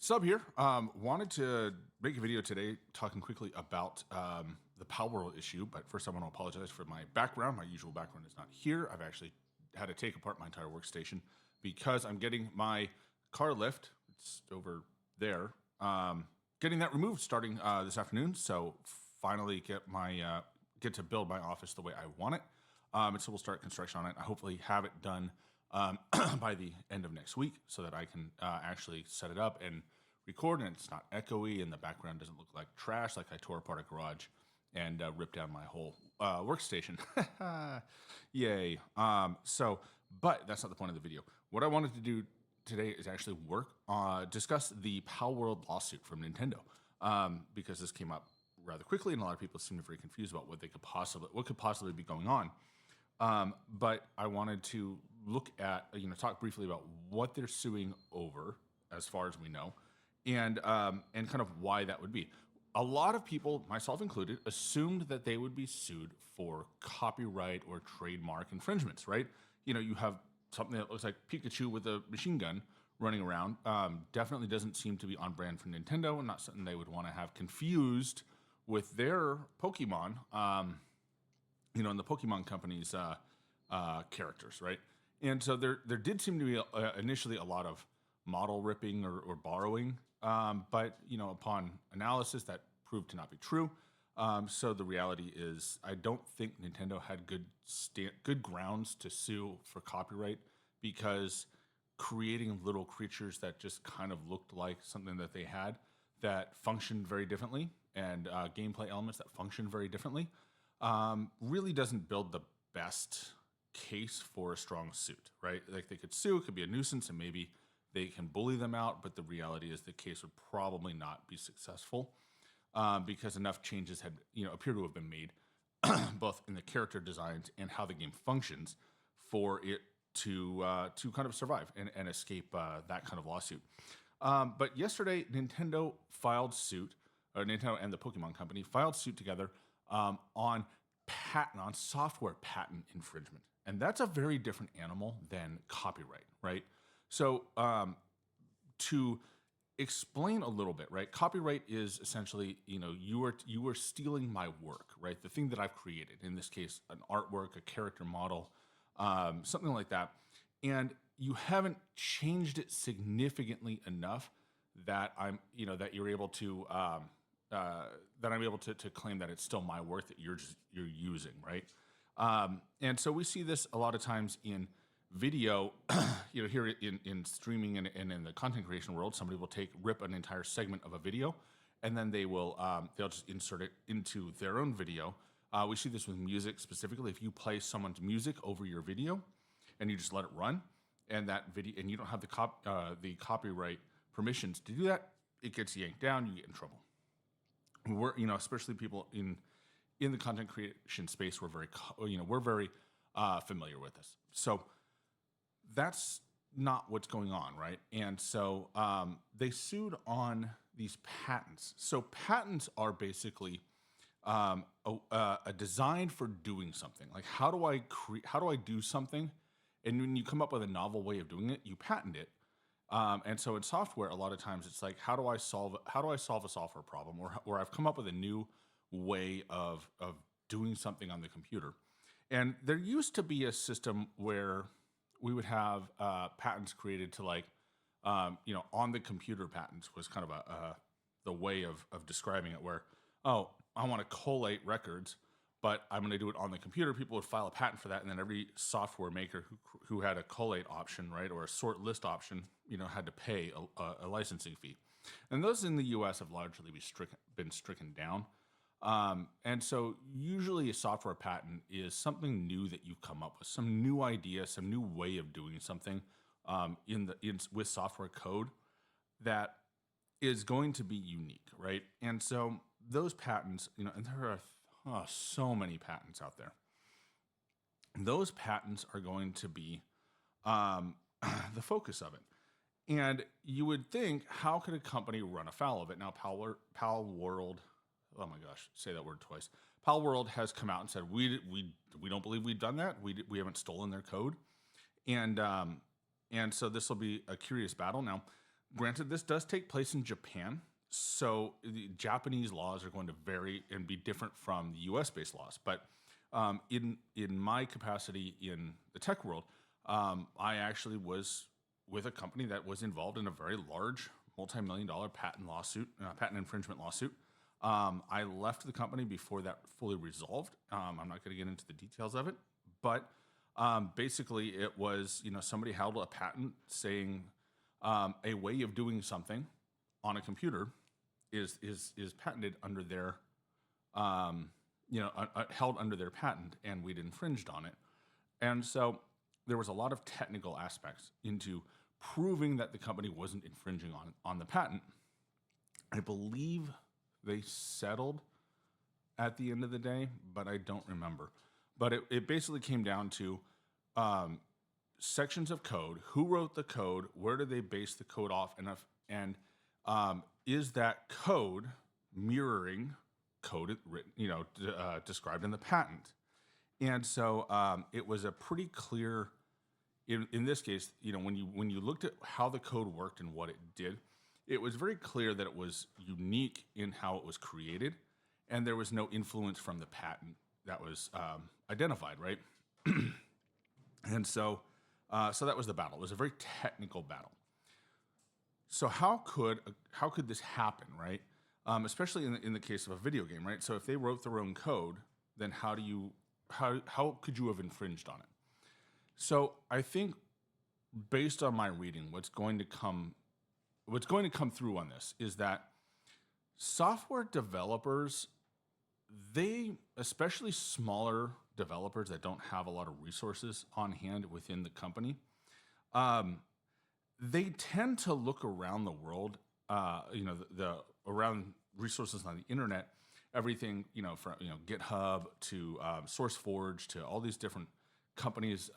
Sub here. Wanted to make a video today talking quickly about the Palworld issue, but first I want to apologize for my background. My usual background is not here. I've actually had to take apart my entire workstation because I'm getting my car lift. It's over there. Getting that removed starting this afternoon. So finally get to build my office the way I want it. And so we'll start construction on it. I hopefully have it done by the end of next week so that I can actually set it up and record and it's not echoey and the background doesn't look like trash like I tore apart a garage and ripped down my whole workstation. Yay. But that's not the point of the video. What I wanted to do today is actually discuss the Palworld lawsuit from Nintendo because this came up rather quickly and a lot of people seemed very confused about what could possibly be going on. But I wanted to look at, talk briefly about what they're suing over, as far as we know, and kind of why that would be. A lot of people, myself included, assumed that they would be sued for copyright or trademark infringements, right? You have something that looks like Pikachu with a machine gun running around. Definitely doesn't seem to be on brand for Nintendo and not something they would want to have confused with their Pokemon, and the Pokemon company's characters, right? And so there did seem to be initially a lot of model ripping or borrowing, but upon analysis that proved to not be true. So the reality is, I don't think Nintendo had good grounds to sue for copyright because creating little creatures that just kind of looked like something that they had that functioned very differently and gameplay elements that function very differently really doesn't build the best case for a strong suit, right? Like they could sue, it could be a nuisance, and maybe they can bully them out, but the reality is the case would probably not be successful because enough changes had, appear to have been made, both in the character designs and how the game functions, for it to kind of survive and escape that kind of lawsuit. But yesterday, Nintendo and the Pokemon Company filed suit together on software patent infringement. And that's a very different animal than copyright, right? So to explain a little bit, right? Copyright is essentially, you are stealing my work, right? The thing that I've created, in this case, an artwork, a character model, something like that. And you haven't changed it significantly enough that that you're able to, that I'm able to claim that it's still my work that you're using, right? And so we see this a lot of times in video, here in streaming and in the content creation world. Somebody will rip an entire segment of a video, and then they'll just insert it into their own video. We see this with music specifically. If you play someone's music over your video, and you just let it run, and that video, and you don't have the copyright permissions to do that, it gets yanked down. You get in trouble. We're, especially people in the content creation space, we're very familiar with this. So that's not what's going on, right? And so they sued on these patents. So patents are basically a design for doing something. Like how do I do something? And when you come up with a novel way of doing it, you patent it. And so in software, a lot of times it's like, how do I solve a software problem, or I've come up with a new way of doing something on the computer. And there used to be a system where we would have patents created to on the computer patents was kind of the way of describing it, where, oh, I want to collate records, but I'm going to do it on the computer. People would file a patent for that, and then every software maker who had a collate option, right, or a sort list option, had to pay a licensing fee. And those in the U.S. have largely been stricken down. And so usually a software patent is something new that you've come up with, some new idea, some new way of doing something with software code that is going to be unique, right? And so those patents, and there are so many patents out there. Those patents are going to be the focus of it. And you would think, how could a company run afoul of it? Now, Palworld, oh my gosh, say that word twice. Palworld has come out and said, we don't believe we've done that. We haven't stolen their code. And so this will be a curious battle. Now, Granted, this does take place in Japan, so the Japanese laws are going to vary and be different from the U.S.-based laws. But in my capacity in the tech world, I actually was with a company that was involved in a very large, multi-million-dollar patent infringement lawsuit. I left the company before that fully resolved. I'm not going to get into the details of it, but basically it was, somebody held a patent saying a way of doing something on a computer is patented under their, held under their patent, and we'd infringed on it. And so there was a lot of technical aspects into proving that the company wasn't infringing on the patent. I believe they settled at the end of the day, but I don't remember. But it basically came down to sections of code, who wrote the code, where do they base the code off, and is that code mirroring code written, described in the patent? And so it was a pretty clear. In this case, when you looked at how the code worked and what it did, it was very clear that it was unique in how it was created, and there was no influence from the patent that was identified, right? And so that was the battle. It was a very technical battle. So how could this happen, right? Especially in the case of a video game, right? So if they wrote their own code, then how could you have infringed on it? So I think, based on my reading, what's going to come through on this is that software developers, especially smaller developers that don't have a lot of resources on hand within the company, they tend to look around the world, around resources on the internet, everything, from GitHub to SourceForge to all these different companies,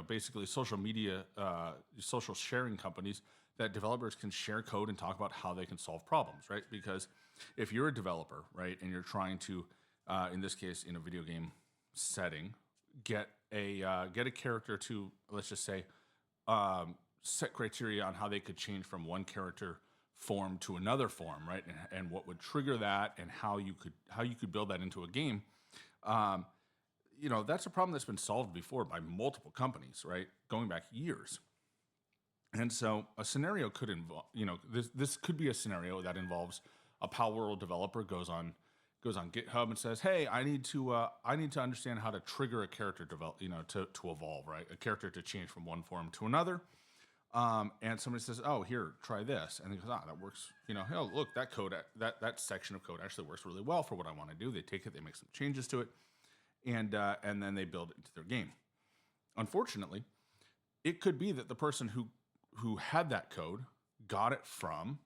basically social media, social sharing companies that developers can share code and talk about how they can solve problems, right? Because if you're a developer, right, and you're trying to, in this case, in a video game setting, get a character to, let's just say, set criteria on how they could change from one character form to another form, right, and what would trigger that, and how you could build that into a game. That's a problem that's been solved before by multiple companies, right? Going back years. And so a scenario could involve, this could be a scenario that involves a Palworld developer goes on GitHub and says, "Hey, I need to understand how to trigger a character to evolve, right? A character to change from one form to another." And somebody says, "Oh, here, try this," and he goes, "That works." "Oh, look, that code, that section of code actually works really well for what I want to do." They take it, they make some changes to it, and then they build it into their game. Unfortunately, it could be that the person who had that code got it from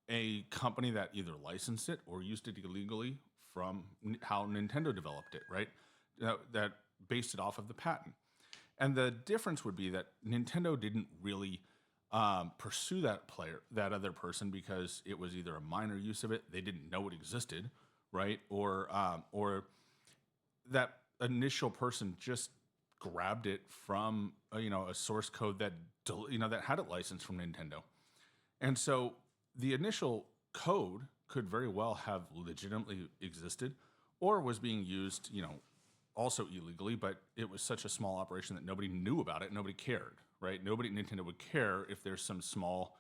a company that either licensed it or used it illegally from how Nintendo developed it, right? That based it off of the patent. And the difference would be that Nintendo didn't really pursue that other person, because it was either a minor use of it, they didn't know it existed, right? Or that initial person just grabbed it from a source code that had it licensed from Nintendo. And so the initial code could very well have legitimately existed, or was being used also illegally, but it was such a small operation that nobody knew about it, nobody cared, right? Nobody at Nintendo would care if there's some small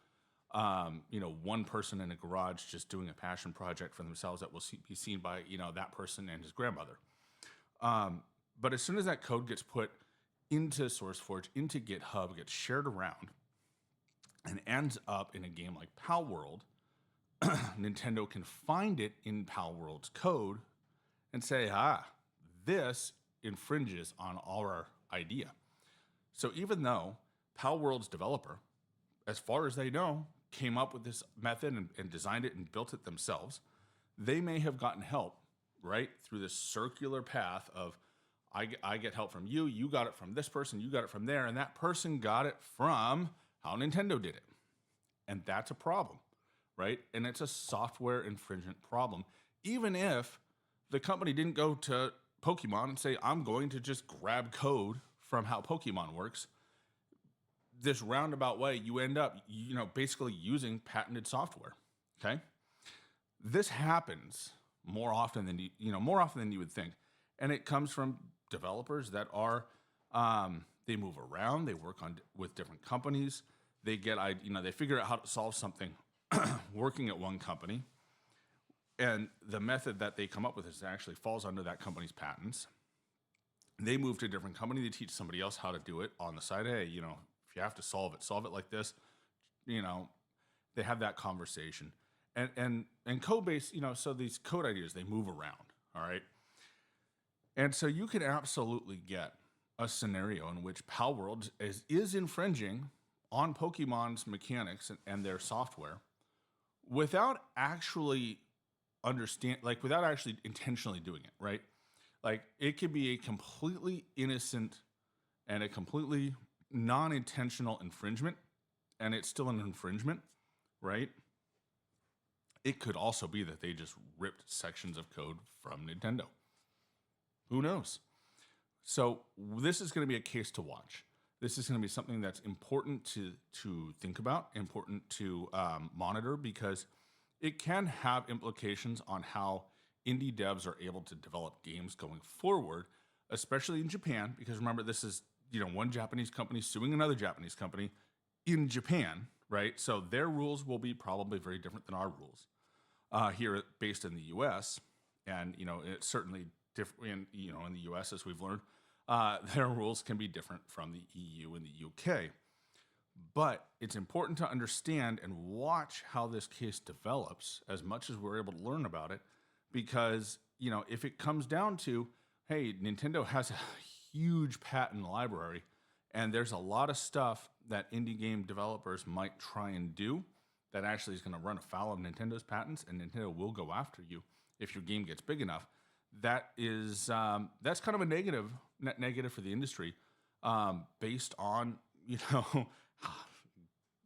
one person in a garage just doing a passion project for themselves that will be seen by that person and his grandmother. But as soon as that code gets put into SourceForge, into GitHub, gets shared around, and ends up in a game like Palworld, Nintendo can find it in Palworld's code and say, this infringes on our idea. So even though Palworld's developer, as far as they know, came up with this method and designed it and built it themselves, they may have gotten help, right, through this circular path of, I get help from you, you got it from this person, you got it from there, and that person got it from how Nintendo did it. And that's a problem, right? And it's a software infringement problem. Even if the company didn't go to Pokemon and say, "I'm going to just grab code from how Pokemon works," this roundabout way, you end up, basically using patented software. Okay. This happens more often than more often than you would think. And it comes from developers that are, they move around, they work with different companies. They get, they figure out how to solve something working at one company. And the method that they come up with is actually falls under that company's patents. They move to a different company. They teach somebody else how to do it on the side. Hey, if you have to solve it like this. They have that conversation. And code base, so these code ideas, they move around. All right. And so you can absolutely get a scenario in which Palworld is infringing on Pokemon's mechanics and their software without actually without actually intentionally doing it, right? Like, it could be a completely innocent and a completely non-intentional infringement, and it's still an infringement, right? It could also be that they just ripped sections of code from Nintendo. Who knows? So this is going to be a case to watch. This is going to be something that's important to think about, important to monitor, because it can have implications on how indie devs are able to develop games going forward, especially in Japan, because remember, this is, one Japanese company suing another Japanese company in Japan, right? So their rules will be probably very different than our rules here based in the US. And, it's certainly different, in the US, as we've learned, their rules can be different from the EU and the UK. But it's important to understand and watch how this case develops as much as we're able to learn about it. Because, if it comes down to, hey, Nintendo has a huge patent library, and there's a lot of stuff that indie game developers might try and do that actually is going to run afoul of Nintendo's patents, and Nintendo will go after you if your game gets big enough. That is, that's kind of a negative for the industry, based on,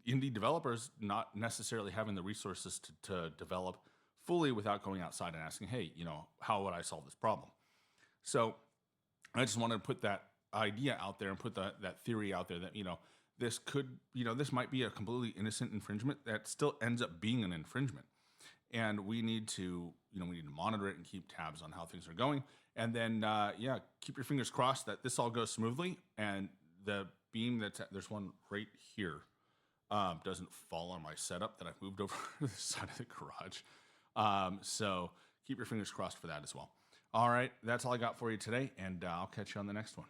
indie developers not necessarily having the resources to develop fully without going outside and asking, hey, how would I solve this problem? So I just wanted to put that idea out there and put that theory out there that, this could, this might be a completely innocent infringement that still ends up being an infringement. And we need to, monitor it and keep tabs on how things are going. And then, keep your fingers crossed that this all goes smoothly. And the beam there's one right here, doesn't fall on my setup that I've moved over to the side of the garage. So keep your fingers crossed for that as well. All right, that's all I got for you today, and I'll catch you on the next one.